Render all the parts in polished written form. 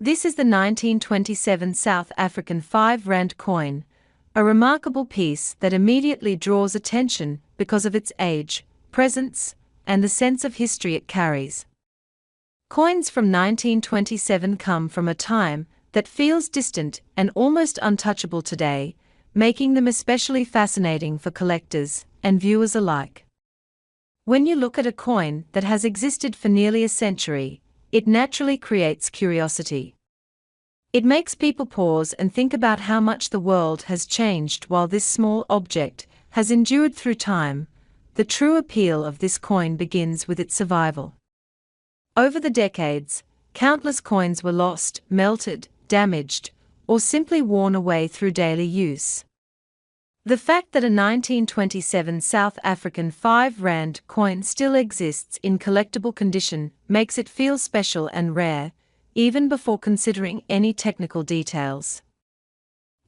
This is the 1927 South African 5 Rand coin, a remarkable piece that immediately draws attention because of its age, presence, and the sense of history it carries. Coins from 1927 come from a time that feels distant and almost untouchable today, making them especially fascinating for collectors and viewers alike. When you look at a coin that has existed for nearly a century, it naturally creates curiosity. It makes people pause and think about how much the world has changed while this small object has endured through time. The true appeal of this coin begins with its survival. Over the decades, countless coins were lost, melted, damaged, or simply worn away through daily use. The fact that a 1927 South African 5 Rand coin still exists in collectible condition makes it feel special and rare, even before considering any technical details.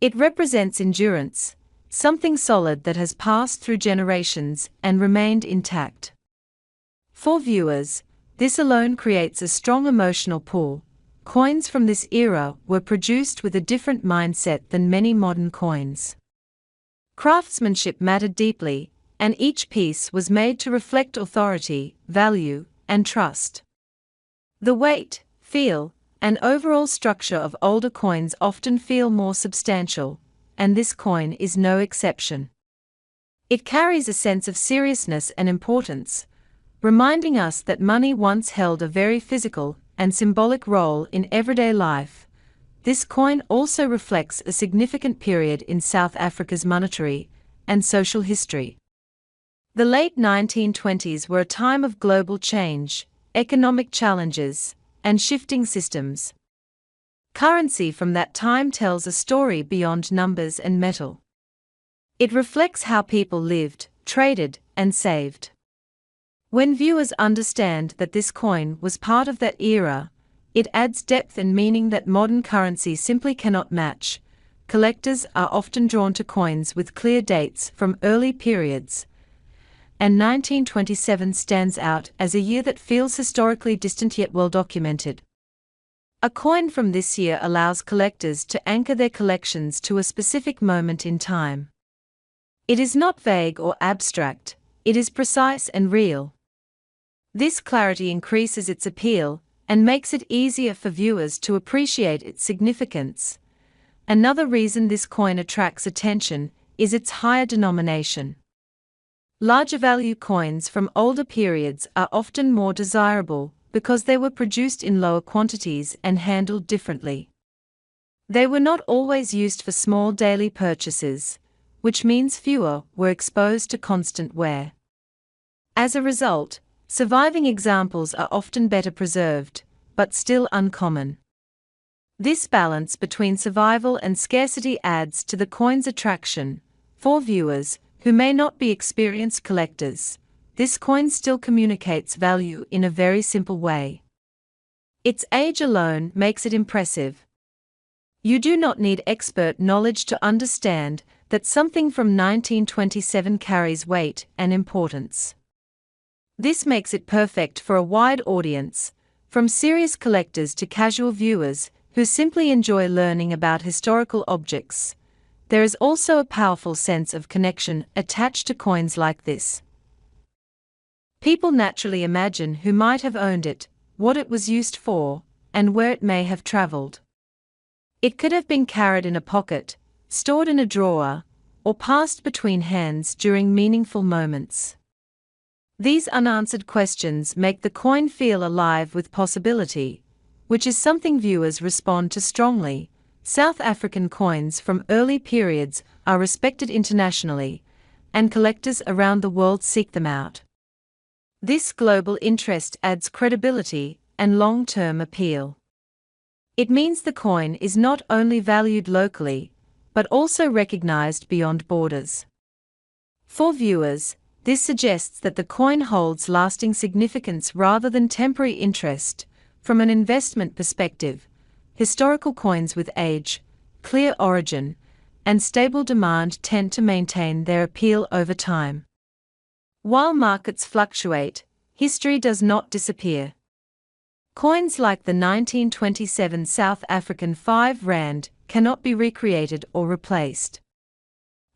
It represents endurance, something solid that has passed through generations and remained intact. For viewers, this alone creates a strong emotional pull. Coins from this era were produced with a different mindset than many modern coins. Craftsmanship mattered deeply, and each piece was made to reflect authority, value, and trust. The weight, feel, and overall structure of older coins often feel more substantial, and this coin is no exception. It carries a sense of seriousness and importance, reminding us that money once held a very physical and symbolic role in everyday life. This coin also reflects a significant period in South Africa's monetary and social history. The late 1920s were a time of global change, economic challenges, and shifting systems. Currency from that time tells a story beyond numbers and metal. It reflects how people lived, traded, and saved. When viewers understand that this coin was part of that era, it adds depth and meaning that modern currency simply cannot match. Collectors are often drawn to coins with clear dates from early periods, and 1927 stands out as a year that feels historically distant yet well documented. A coin from this year allows collectors to anchor their collections to a specific moment in time. It is not vague or abstract, it is precise and real. This clarity increases its appeal and makes it easier for viewers to appreciate its significance. Another reason this coin attracts attention is its higher denomination. Larger value coins from older periods are often more desirable because they were produced in lower quantities and handled differently. They were not always used for small daily purchases, which means fewer were exposed to constant wear. As a result, surviving examples are often better preserved, but still uncommon. This balance between survival and scarcity adds to the coin's attraction. For viewers who may not be experienced collectors, this coin still communicates value in a very simple way. Its age alone makes it impressive. You do not need expert knowledge to understand that something from 1927 carries weight and importance. This makes it perfect for a wide audience, from serious collectors to casual viewers who simply enjoy learning about historical objects. There is also a powerful sense of connection attached to coins like this. People naturally imagine who might have owned it, what it was used for, and where it may have traveled. It could have been carried in a pocket, stored in a drawer, or passed between hands during meaningful moments. These unanswered questions make the coin feel alive with possibility, which is something viewers respond to strongly. South African coins from early periods are respected internationally, and collectors around the world seek them out. This global interest adds credibility and long-term appeal. It means the coin is not only valued locally, but also recognized beyond borders. For viewers, this suggests that the coin holds lasting significance rather than temporary interest. From an investment perspective, historical coins with age, clear origin, and stable demand tend to maintain their appeal over time. While markets fluctuate, history does not disappear. Coins like the 1927 South African 5 Rand cannot be recreated or replaced.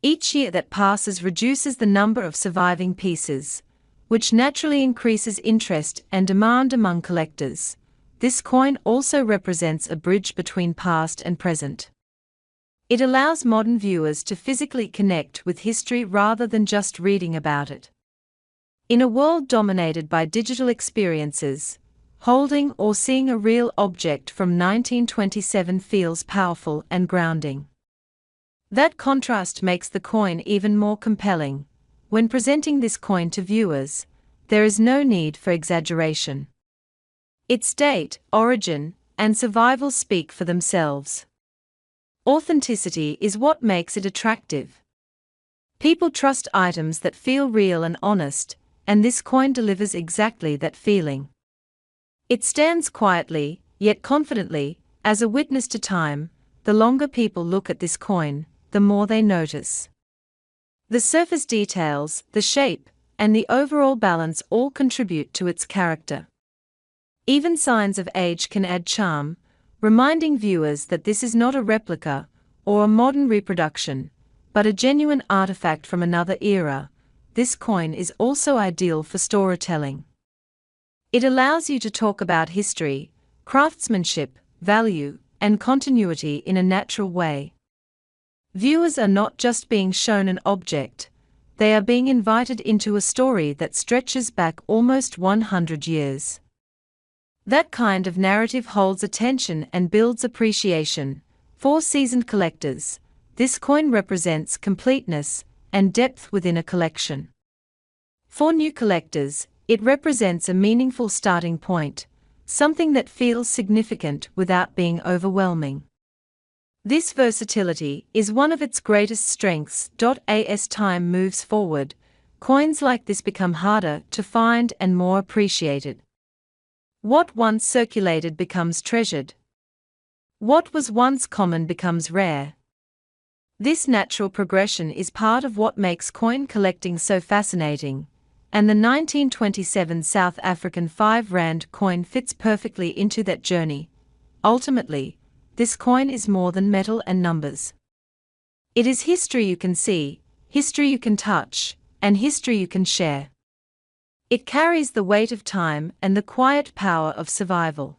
Each year that passes reduces the number of surviving pieces, which naturally increases interest and demand among collectors. This coin also represents a bridge between past and present. It allows modern viewers to physically connect with history rather than just reading about it. In a world dominated by digital experiences, holding or seeing a real object from 1927 feels powerful and grounding. That contrast makes the coin even more compelling. When presenting this coin to viewers, there is no need for exaggeration. Its date, origin, and survival speak for themselves. Authenticity is what makes it attractive. People trust items that feel real and honest, and this coin delivers exactly that feeling. It stands quietly, yet confidently, as a witness to time. The longer people look at this coin, the more they notice. The surface details, the shape, and the overall balance all contribute to its character. Even signs of age can add charm, reminding viewers that this is not a replica or a modern reproduction, but a genuine artifact from another era. This coin is also ideal for storytelling. It allows you to talk about history, craftsmanship, value, and continuity in a natural way. Viewers are not just being shown an object, they are being invited into a story that stretches back almost 100 years. That kind of narrative holds attention and builds appreciation. For seasoned collectors, this coin represents completeness and depth within a collection. For new collectors, it represents a meaningful starting point, something that feels significant without being overwhelming. This versatility is one of its greatest strengths. As time moves forward, coins like this become harder to find and more appreciated. What once circulated becomes treasured. What was once common becomes rare. This natural progression is part of what makes coin collecting so fascinating, and the 1927 South African 5 Rand coin fits perfectly into that journey. Ultimately, this coin is more than metal and numbers. It is history you can see, history you can touch, and history you can share. It carries the weight of time and the quiet power of survival.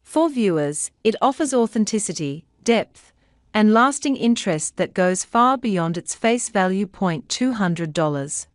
For viewers, it offers authenticity, depth, and lasting interest that goes far beyond its face value $200.